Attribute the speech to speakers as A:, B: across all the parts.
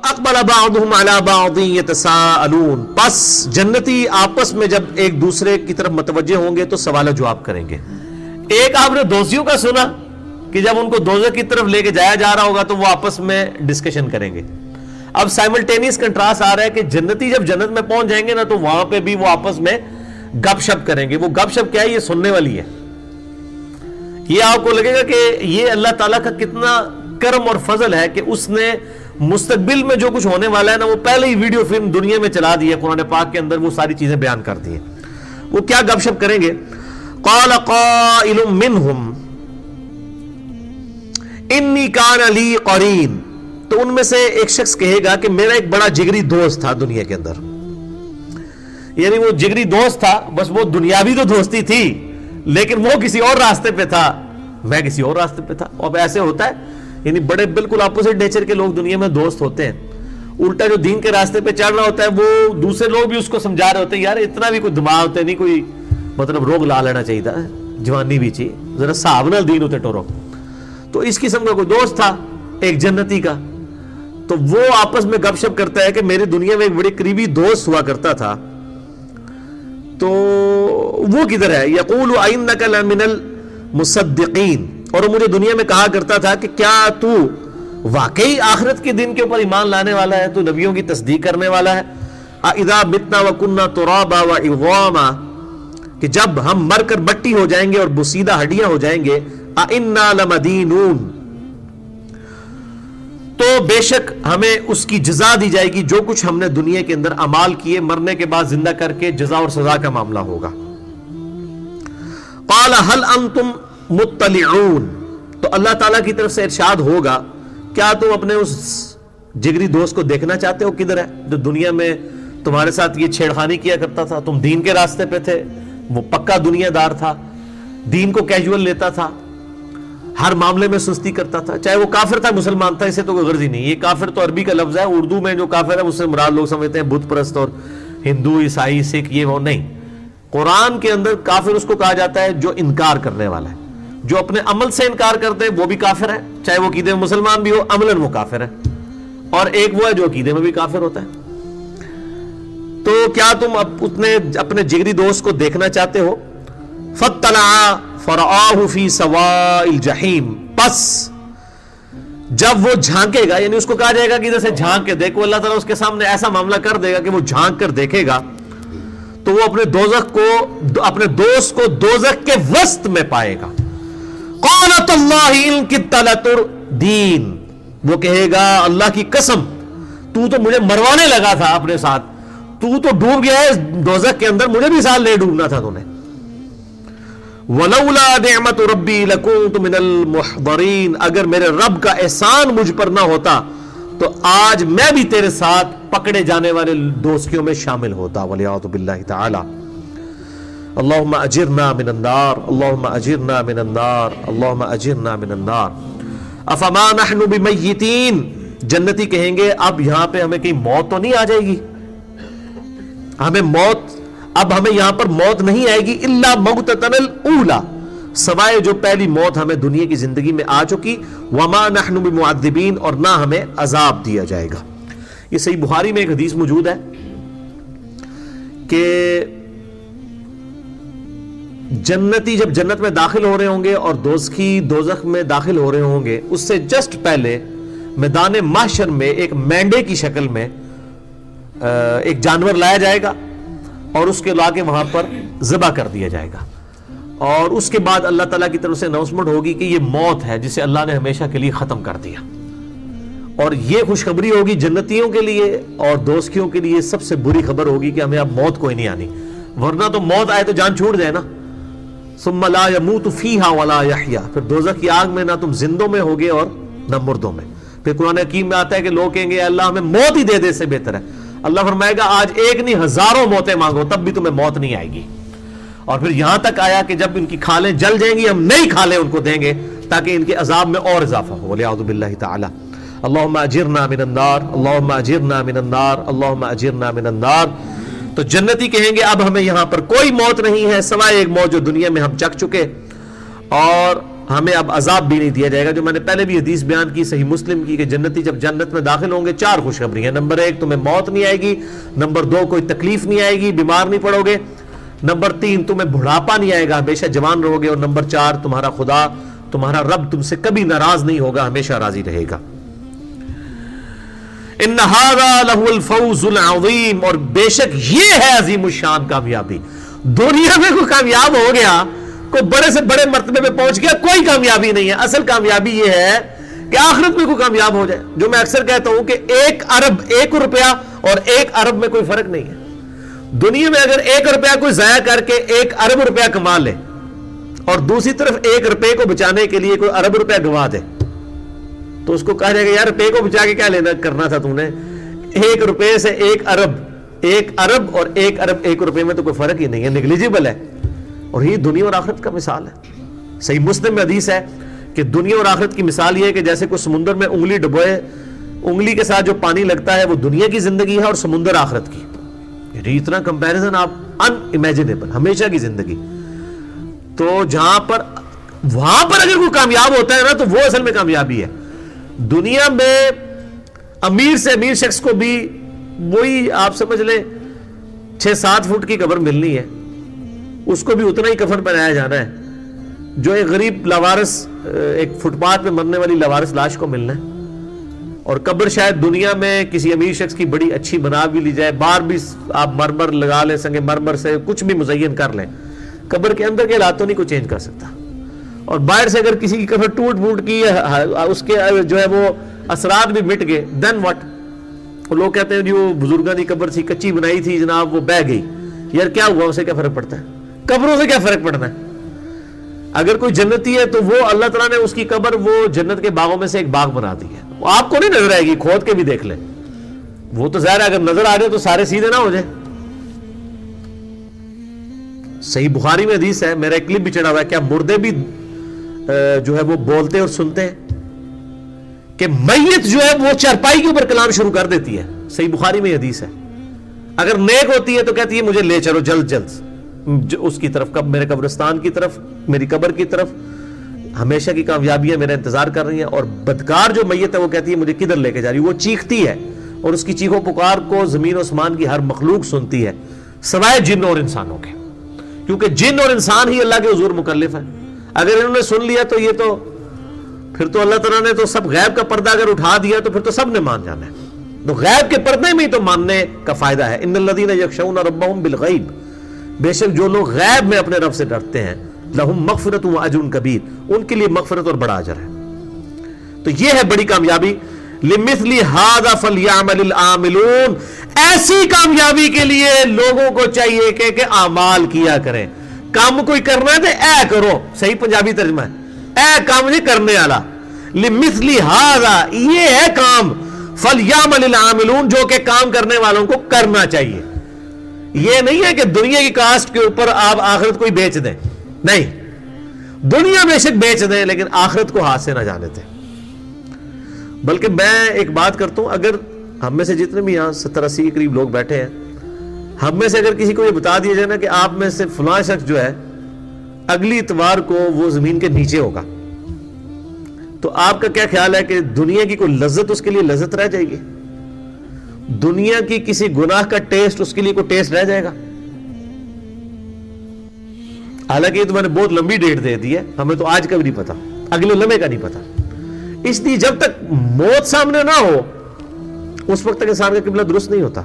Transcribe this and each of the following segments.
A: اقبل بعضهم على بعض يتساءلون، پس جنتی آپس میں جب ایک دوسرے کی طرف متوجہ ہوں گے تو سوال و جواب کریں گے۔ ایک آپ نے دوستیوں کا سنا کہ جب ان کو دوزخ کی طرف لے کے جایا جا رہا ہوگا تو وہ آپس میں ڈسکشن کریں گے۔ اب سائملٹینیس کنٹراسٹ آ رہا ہے کہ جنتی جب جنت میں پہنچ جائیں گے نا تو وہاں پہ بھی وہ آپس میں گپ شپ کریں گے۔ وہ گپ شپ کیا ہے؟ یہ سننے والی ہے۔ یہ آپ کو لگے گا کہ یہ اللہ تعالیٰ کا کتنا کرم اور فضل ہے کہ اس نے مستقبل میں جو کچھ ہونے والا ہے نا وہ پہلے ہی ویڈیو فلم دنیا میں چلا دی ہے، قرآن پاک کے اندر وہ ساری چیزیں بیان کر دی ہیں۔ وہ کیا گپ شپ کریں گے؟ قال قائل منہم انی کان لی قرین، تو ان میں سے ایک شخص کہے گا کہ میرا ایک بڑا جگری دوست تھا دنیا کے اندر، یعنی وہ جگری دوست تھا، بس وہ دنیاوی تو دوستی تھی لیکن وہ کسی اور راستے پہ تھا، میں کسی اور راستے پہ تھا۔ اور ایسے ہوتا ہے، یعنی بڑے بالکل اپوزٹ نیچر کے لوگ دنیا میں دوست ہوتے ہیں۔ الٹا جو دین کے راستے پہ چڑھ رہا ہوتا ہے وہ دوسرے لوگ بھی اس کو سمجھا رہے ہوتے ہیں یار اتنا بھی کوئی دماغ ہوتا ہے نہیں، کوئی مطلب روگ لا لینا چاہیے تھا، جوانی بھی چاہیے، ذرا صاحب نال دین ہوتے ٹورو۔ تو اس قسم کا کوئی دوست تھا ایک جنتی کا، تو وہ آپس میں گپ شپ کرتا ہے کہ میری دنیا میں ایک بڑی قریبی دوست ہوا کرتا تھا، تو وہ کدھر ہے؟ یقول انک لمن المصدقین، اور وہ مجھے دنیا میں کہا کرتا تھا کہ کیا تو واقعی آخرت کے دن کے اوپر ایمان لانے والا ہے، تو نبیوں کی تصدیق کرنے والا ہے۔ اذا متنا وکنا ترابا وعظاما، کہ جب ہم مر کر مٹی ہو جائیں گے اور بسیدہ ہڈیاں ہو جائیں گے، انا لمدینون، تو بے شک ہمیں اس کی جزا دی جائے گی جو کچھ ہم نے دنیا کے اندر اعمال کیے، مرنے کے بعد زندہ کر کے جزا اور سزا کا معاملہ ہوگا۔ قال هل انتم مطلعون، تو اللہ تعالیٰ کی طرف سے ارشاد ہوگا کیا تم اپنے اس جگری دوست کو دیکھنا چاہتے ہو کدھر ہے، جو دنیا میں تمہارے ساتھ یہ چھیڑخانی کیا کرتا تھا، تم دین کے راستے پہ تھے، وہ پکا دنیا دار تھا، دین کو کیجول لیتا تھا، ہر معاملے میں سستی کرتا تھا، چاہے وہ کافر تھا مسلمان تھا، اسے تو کوئی غرض ہی نہیں۔ یہ کافر تو عربی کا لفظ ہے، اردو میں جو کافر ہے اس سے مراد لوگ سمجھتے ہیں بت پرست اور ہندو عیسائی سکھ، یہ وہ نہیں۔ قرآن کے اندر کافر اس کو کہا جاتا ہے جو انکار کرنے والا ہے، جو اپنے عمل سے انکار کرتے ہیں وہ بھی کافر ہے، چاہے وہ عقیدے میں مسلمان بھی ہو، عملاً وہ کافر ہے۔ اور ایک وہ ہے جو عقیدے میں بھی کافر ہوتا ہے۔ تو کیا تم اپنے جگری دوست کو دیکھنا چاہتے ہو؟ فَاطَّلَعَ فَرَآهُ فِي سَوَاءِ الْجَحِيمِ، پس جب وہ جھانکے گا، یعنی اس کو کہا جائے گا کہ ادھر سے جھانک کے دیکھو، اللہ تعالیٰ اس کے سامنے ایسا معاملہ کر دے گا کہ وہ جھانک کر دیکھے گا تو وہ اپنے دوست کو دوزخ کے وسط میں پائے گا۔ قَالَتَ اللَّهِ إِن كِدتَّ لَتُرْدِينِ، وہ کہے گا اللہ کی قسم تو مجھے مروانے لگا تھا اپنے ساتھ، تو ڈوب گیا ہے دوزخ کے اندر، مجھے بھی ساتھ لے ڈوبنا تھا تو نے۔ وَلَوْلَا نِعْمَةُ رَبِّي لَكُنْتُ مِنَ الْمُحْضَرِينَ، اگر میرے رب کا احسان مجھ پر نہ ہوتا تو آج میں بھی تیرے ساتھ پکڑے جانے والے دوستیوں میں شامل ہوتا۔ وَلِعَوْذُ بِاللَّهِ تَعَالَى اللہم اجرنا من النار، اللہم اجرنا من النار، اللہم اجرنا من النار۔ افما نحن بمیتین، جنتی کہیں گے اب یہاں پہ ہمیں کہیں موت تو نہیں آ جائے گی، اب ہمیں یہاں پر موت نہیں آئے گی، الا موتتن الاولی، سوائے جو پہلی موت ہمیں دنیا کی زندگی میں آ چکی، وما نحن بمعذبین، اور نہ ہمیں عذاب دیا جائے گا۔ یہ صحیح بخاری میں ایک حدیث موجود ہے کہ جنتی جب جنت میں داخل ہو رہے ہوں گے اور دوزخی دوزخ میں داخل ہو رہے ہوں گے، اس سے جسٹ پہلے میدان محشر میں ایک مینڈے کی شکل میں ایک جانور لایا جائے گا اور اس کے لا کے وہاں پر ذبح کر دیا جائے گا، اور اس کے بعد اللہ تعالیٰ کی طرف سے اناؤنسمنٹ ہوگی کہ یہ موت ہے جسے اللہ نے ہمیشہ کے لیے ختم کر دیا۔ اور یہ خوشخبری ہوگی جنتیوں کے لیے، اور دوزخیوں کے لیے سب سے بری خبر ہوگی کہ ہمیں اب موت کوئی نہیں آنی، ورنہ تو موت آئے تو جان چھوٹ جائے نا۔ ثم لا يموت فيها ولا يحيى، پھر دوزخ کی آگ میں نہ تم زندوں میں ہوگے اور نہ مردوں میں۔ پھر قرآن حکیم میں آتا ہے کہ لوگ کہیں گے اللہ ہمیں موت ہی دے دے، سے بہتر ہے۔ اللہ فرمائے گا آج ایک نہیں ہزاروں موتیں مانگو تب بھی تمہیں موت نہیں آئے گی۔ اور پھر یہاں تک آیا کہ جب ان کی کھالیں جل جائیں گی ہم نئی کھالیں ان کو دیں گے تاکہ ان کے عذاب میں اور اضافہ ہو۔ وَلِعَوْذُ بِاللَّهِ تَعَالَى اللہم اجرنا من النار، اللہم اجرنا من النار، اللہم اجرنا من النار۔ تو جنتی کہیں گے اب ہمیں یہاں پر کوئی موت نہیں ہے سوائے ایک موت جو دنیا میں ہم چکھ چکے، اور ہمیں اب عذاب بھی نہیں دیا جائے گا. جو میں نے پہلے بھی حدیث بیان کی صحیح مسلم کی کہ جنتی جب جنت میں داخل ہوں گے 4 خوشخبری ہیں. نمبر 1 تمہیں موت نہیں آئے گی. نمبر 2 کوئی تکلیف نہیں آئے گی, بیمار نہیں پڑو گے. نمبر 3 تمہیں بڑھاپا نہیں آئے گا, ہمیشہ جوان رہو گے. اور نمبر 4 تمہارا خدا تمہارا رب تم سے کبھی ناراض نہیں ہوگا, ہمیشہ راضی رہے گا. ان ھذا لہو الفوز العظیم, اور بے شک یہ ہے عظیم الشان کامیابی. دنیا میں کوئی کامیاب ہو گیا, کوئی بڑے سے بڑے مرتبے پہ پہنچ گیا, کوئی کامیابی نہیں ہے. اصل کامیابی یہ ہے کہ آخرت میں کوئی کامیاب ہو جائے. جو میں اکثر کہتا ہوں کہ 1 ارب 1 روپیہ اور 1 ارب میں کوئی فرق نہیں ہے. دنیا میں اگر 1 روپیہ کوئی ضائع کر کے 1 ارب روپیہ کما لے اور دوسری طرف 1 روپے کو بچانے کے لیے کوئی ارب روپیہ گنوا دے, تو اس کو کہا جائے گا یار روپے کو بچا کے کیا لینا کرنا تھا تو نے, 1 روپے سے 1 ارب اور 1 ارب 1 روپے میں تو کوئی فرق ہی نہیں ہے, نیگلیجبل ہے. اور یہ دنیا اور آخرت کا مثال ہے. صحیح مسلم میں حدیث ہے کہ دنیا اور آخرت کی مثال یہ ہے کہ جیسے کوئی سمندر میں انگلی ڈبوئے, انگلی کے ساتھ جو پانی لگتا ہے وہ دنیا کی زندگی ہے اور سمندر آخرت کی. اتنا کمپیریزن آپ ان امیجنیبل, ہمیشہ کی زندگی. تو جہاں پر وہاں پر اگر کوئی کامیاب ہوتا ہے نا تو وہ اصل میں کامیابی ہے. دنیا میں امیر سے امیر شخص کو بھی وہی آپ سمجھ لیں 6-7 فٹ کی قبر ملنی ہے, اس کو بھی اتنا ہی کفن پہنایا جانا ہے جو ایک غریب لاوارث, ایک فٹ پاتھ پہ مرنے والی لاوارث لاش کو ملنا ہے. اور قبر شاید دنیا میں کسی امیر شخص کی بڑی اچھی بنا بھی لی جائے, باہر بھی آپ مرمر لگا لیں, سنگ مرمر سے کچھ بھی مزین کر لیں, قبر کے اندر کے حالات تو نہیں کوئی چینج کر سکتا. اور باہر سے اگر کسی کی قبر ٹوٹ پھوٹ کی, اس کے جو ہے وہ اثرات بھی مٹ گئے, دین واٹ. لوگ کہتے ہیں جی وہ بزرگاں کی قبر تھی, کچی بنائی تھی جناب, وہ بہ گئی. یار کیا ہوا, اسے کیا فرق پڑتا ہے, قبروں سے کیا فرق پڑنا ہے. اگر کوئی جنتی ہے تو وہ اللہ تعالیٰ نے اس کی قبر وہ جنت کے باغوں میں سے ایک باغ بنا دی ہے, وہ آپ کو نہیں نظر آئے گی, کھود کے بھی دیکھ لیں. وہ تو ظاہر ہے اگر نظر آ رہے تو سارے سیدھے نہ ہو جائے. صحیح بخاری میں حدیث ہے, میرا ایک کلپ بھی چڑھا ہوا ہے, کیا مردے بھی جو ہے وہ بولتے اور سنتے ہیں, کہ میت جو ہے وہ چارپائی کے اوپر کلام شروع کر دیتی ہے. صحیح بخاری میں حدیث ہے. اگر نیک ہوتی ہے تو کہتی ہے مجھے لے چلو جلد جلد اس کی طرف, کب میرے قبرستان کی طرف, میری قبر کی طرف, ہمیشہ کی کامیابیاں میرا انتظار کر رہی ہیں. اور بدکار جو میت ہے وہ کہتی ہے مجھے کدھر لے کے جا رہی. وہ چیختی ہے اور اس کی چیخو پکار کو زمین و آسمان کی ہر مخلوق سنتی ہے سوائے جن اور انسانوں کے, کیونکہ جن اور انسان ہی اللہ کے حضور مکلف ہیں. اگر انہوں نے سن لیا تو یہ تو پھر تو اللہ تعالیٰ نے تو سب غیب کا پردہ اگر اٹھا دیا تو پھر تو سب نے مان جانا ہے. تو غیب کے پردے میں ہی تو ماننے کا فائدہ ہے. ان الذین یخشون ربهم بالغیب, بے شک جو لوگ غیب میں اپنے رب سے ڈرتے ہیں, لہم مغفرت و اجر کبیر, ان کے لیے مغفرت اور بڑا اجر ہے. تو یہ ہے بڑی کامیابی. لمثل ھذا فلیعمل العاملون, ایسی کامیابی کے لیے لوگوں کو چاہیے کہ اعمال کیا کریں. کام کوئی کرنا ہے تو اے کرو, صحیح پنجابی ترجمہ ہے, اے کام نہیں کرنے والا. لمثل ھذا, یہ ہے کام, فلیعمل العاملون, جو کہ کام کرنے والوں کو کرنا چاہیے. یہ نہیں ہے کہ دنیا کی کاسٹ کے اوپر آپ آخرت کو ہی بیچ دیں, نہیں, دنیا بے شک بیچ دیں لیکن آخرت کو ہاتھ سے نہ جانے دیں. بلکہ میں ایک بات کرتا ہوں, اگر ہم میں سے جتنے بھی یہاں 70-80 کے قریب لوگ بیٹھے ہیں, ہم میں سے اگر کسی کو یہ بتا دیا جائے نا کہ آپ میں سے فلاں شخص جو ہے اگلی اتوار کو وہ زمین کے نیچے ہوگا, تو آپ کا کیا خیال ہے کہ دنیا کی کوئی لذت اس کے لیے لذت رہ جائے گی؟ دنیا کی کسی گناہ کا ٹیسٹ اس کے لیے کوئی ٹیسٹ رہ جائے گا؟ حالانکہ یہ تو میں نے بہت لمبی ڈیٹ دے دی ہے, ہمیں تو آج کا بھی نہیں پتا, اگلے لمحے کا نہیں پتا. اس لیے جب تک موت سامنے نہ ہو اس وقت تک انسان کا قبلہ درست نہیں ہوتا.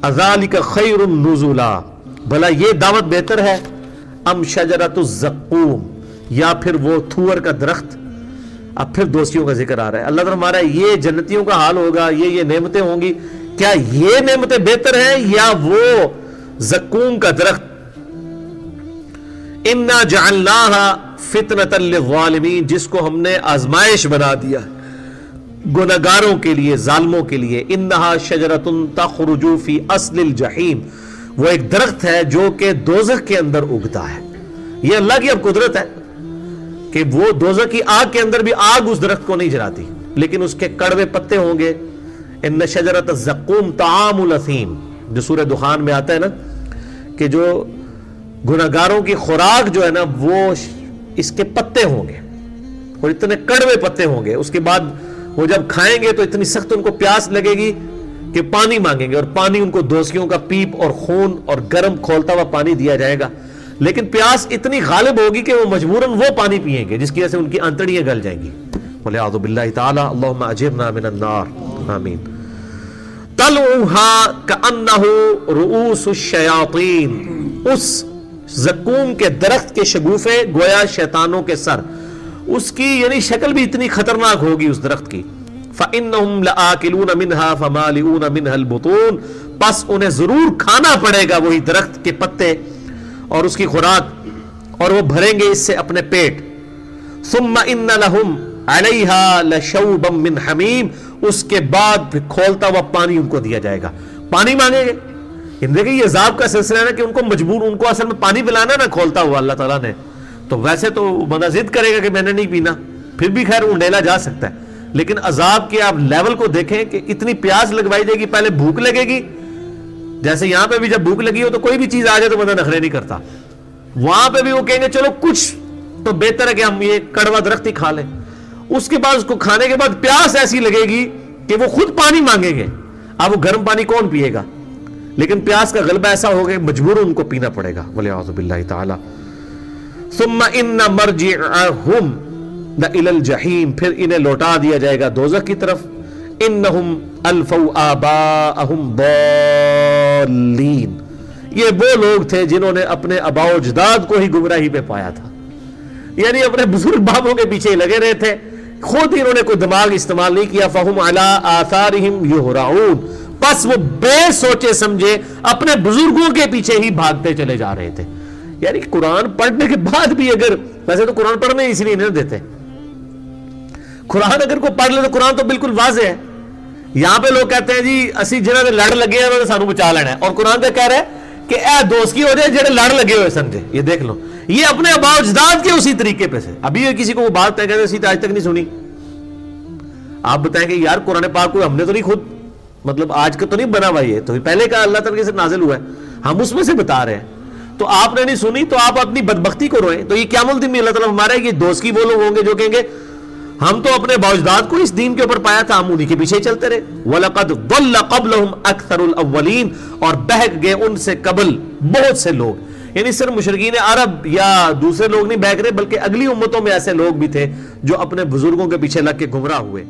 A: اذالک خیر نزلا, بھلا یہ دعوت بہتر ہے, ام شجرۃ الزقوم, یا پھر وہ تھور کا درخت. اب پھر دوستیوں کا ذکر آ رہا ہے. اللہ تعالیٰ ہمارا یہ جنتیوں کا حال ہوگا, یہ نعمتیں ہوں گی, کیا یہ نعمتیں بہتر ہیں یا وہ زقوم کا درخت؟ انا جعلناها فتنة للظالمین, جس کو ہم نے آزمائش بنا دیا گناہگاروں کے لیے, ظالموں کے لیے. انہا شجرۃ تخرج فی اصل الجحیم, وہ ایک درخت ہے جو کہ دوزخ کے اندر اگتا ہے. یہ اللہ کی اب قدرت ہے کہ وہ دوزخ کی آگ کے اندر بھی آگ اس درخت کو نہیں جلاتی, لیکن اس کے کڑوے پتے ہوں گے. ان شجرۃ الزقوم طعام الاثیم, جو سورہ دخان میں آتا ہے نا کہ جو گناہگاروں کی خوراک جو ہے نا وہ اس کے پتے ہوں گے اور اتنے کڑوے پتے ہوں گے. اس کے بعد وہ جب کھائیں گے تو اتنی سخت ان کو پیاس لگے گی کہ پانی مانگیں گے, اور پانی ان کو دوسیوں کا پیپ اور خون اور گرم کھولتا ہوا پانی دیا جائے گا. لیکن پیاس اتنی غالب ہوگی کہ وہ مجبوراً وہ پانی پیئیں گے جس کی وجہ سے ان کی انتڑیاں گل جائیں گی. وَلِعَاذُ بِاللَّهِ تَعَالَى اللہم اجرنا من النار آمین. طلعها كأنه رؤوس الشیاطین, اس زقوم کے درخت کے شگوفے گویا شیطانوں کے سر. اس کی یعنی شکل بھی اتنی خطرناک ہوگی اس درخت کی. فَإِنَّهُمْ لَآكِلُونَ مِنْهَا فَمَالِئُونَ مِنْهَا الْبُطُونَ, پس انہیں ضرور کھانا پڑے گا وہی درخت کے پتے اور اس کی خوراک, اور وہ بھریں گے اس سے اپنے پیٹ. ثُمَّ إِنَّ لَهُمْ عَلَيْهَا لَشَوْبًا مِّنْ حَمِيمٍ, اس کے بعد پھر کھولتا ہوا پانی ان کو دیا جائے گا. پانی مانگیں گے. دیکھیں یہ عذاب کا سلسلہ ہے کہ ان کو مجبور, ان کو اصل میں پانی پلانا نا کھولتا ہوا اللہ تعالیٰ نے. تو ویسے تو بندہ ضد کرے گا کہ میں نے نہیں پینا, پھر بھی خیر انڈیلا جا سکتا ہے. لیکن عذاب کے آپ لیول کو دیکھیں کہ اتنی پیاس لگوائی جائے گی, پہلے بھوک لگے گی, جیسے یہاں پہ بھی جب بھوک لگی ہو تو کوئی بھی چیز آ جائے تو بندہ نخرے نہیں کرتا. وہاں پہ بھی وہ کہیں گے چلو کچھ تو بہتر ہے کہ ہم یہ کڑوا درخت ہی کھا لیں. اس کے بعد اس کو کھانے کے بعد پیاس ایسی لگے گی کہ وہ خود پانی مانگیں گے. اب وہ گرم پانی کون پیے گا, لیکن پیاس کا غلبہ ایسا ہوگا مجبور ان کو پینا پڑے گا. وَلِعَاذُ بِاللَّهِ تَعَالَى. ثُمَّ إِنَّ مَرْجِعَهُمْ لَإِلَى الْجَحِيمِ, پھر انہیں لوٹا دیا جائے گا دوزخ کی طرف. إِنَّهُمْ أَلْفَوْا آبَاءَهُمْ ضَالِّينَ, یہ وہ لوگ تھے جنہوں نے اپنے آباء و اجداد کو ہی گمراہی پہ پایا تھا, یعنی اپنے بزرگ بابوں کے پیچھے لگے رہے تھے, خود ہی انہوں نے کوئی دماغ استعمال نہیں کیا. فَهُمْ عَلَىٰ آثَارِهِمْ يُهْرَعُونَ, پس وہ بے سوچے سمجھے اپنے بزرگوں کے پیچھے ہی بھاگتے چلے جا رہے تھے. یعنی قرآن پڑھنے کے بعد بھی اگر, ویسے تو قرآن پڑھنے اس لیے نہیں دیتے, قرآن اگر کوئی پڑھ لے تو قرآن تو بالکل واضح ہے. یہاں پہ لوگ کہتے ہیں جی اسی جنہوں نے لڑ لگے ہیں سانو بچا لینا ہے, اور قرآن تو کہہ رہا ہے کہ اے دوست کی ہو جائے جڑے لڑ لگے ہوئے سمجھے. یہ دیکھ لو, یہ اپنے آباء و اجداد کے اسی طریقے پہ سے. ابھی کسی کو وہ بات طے کہتے اسی آج تک نہیں سنی. آپ بتائیں کہ یار قرآن پاک کو ہم نے تو نہیں خود مطلب آج کا تو نہیں بنا ہوا, یہ تو پہلے کا اللہ تعالیٰ سے نازل ہوا ہے, ہم اس میں سے بتا رہے ہیں. تو آپ نے نہیں سنی تو آپ اپنی بدبختی کو روئیں. تو یہ قیامت الدین میں اللہ تعالیٰ ہمارا ہے, یہ دوست کی وہ لوگ ہوں گے جو کہیں گے ہم تو اپنے باوجداد کو اس دین کے اوپر پایا تھا, ہم انہی کے پیچھے چلتے رہے. وَلَقَدْ ضَلَّ قَبْلَهُمْ أَكْثَرُ الْأَوَّلِينَ, اور بہک گئے ان سے قبل بہت سے لوگ. یعنی صرف مشرکین عرب یا دوسرے لوگ نہیں بہک رہے, بلکہ اگلی امتوں میں ایسے لوگ بھی تھے جو اپنے بزرگوں کے پیچھے لگ کے گمراہ ہوئے.